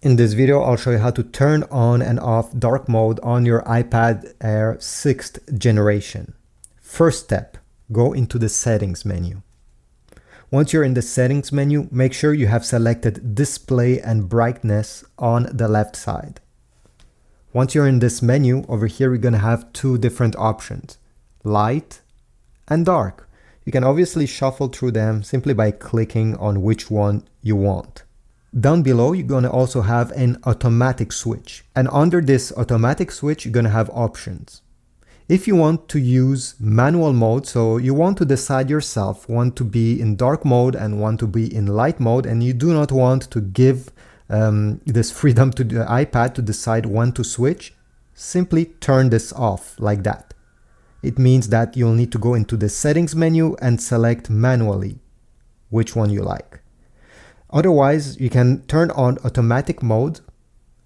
In this video, I'll show you how to turn on and off dark mode on your iPad Air 6th generation. First step, go into the settings menu. Once you're in the settings menu, make sure you have selected display and brightness on the left side. Once you're in this menu, over here, we're going to have two different options, light and dark. You can obviously shuffle through them simply by clicking on which one you want. Down below, you're going to also have an automatic switch. And under this automatic switch, you're going to have options. If you want to use manual mode, so you want to decide yourself, want to be in dark mode and want to be in light mode, and you do not want to give this freedom to the iPad to decide when to switch, simply turn this off like that. It means that you'll need to go into the settings menu and select manually which one you like. Otherwise, you can turn on automatic mode,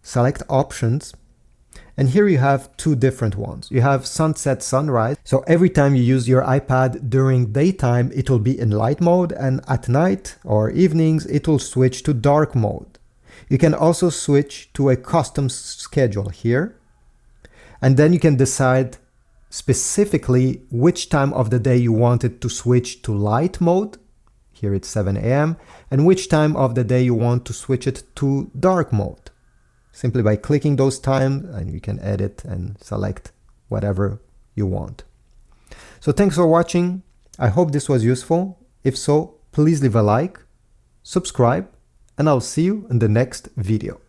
select options, and here you have two different ones. You have sunset, sunrise. So every time you use your iPad during daytime, it will be in light mode, and at night or evenings, it will switch to dark mode. You can also switch to a custom schedule here, and then you can decide specifically which time of the day you want it to switch to light mode. Here it's 7 a.m. and which time of the day you want to switch it to dark mode. Simply by clicking those times, and you can edit and select whatever you want. So thanks for watching. I hope this was useful. If so, please leave a like, subscribe, and I'll see you in the next video.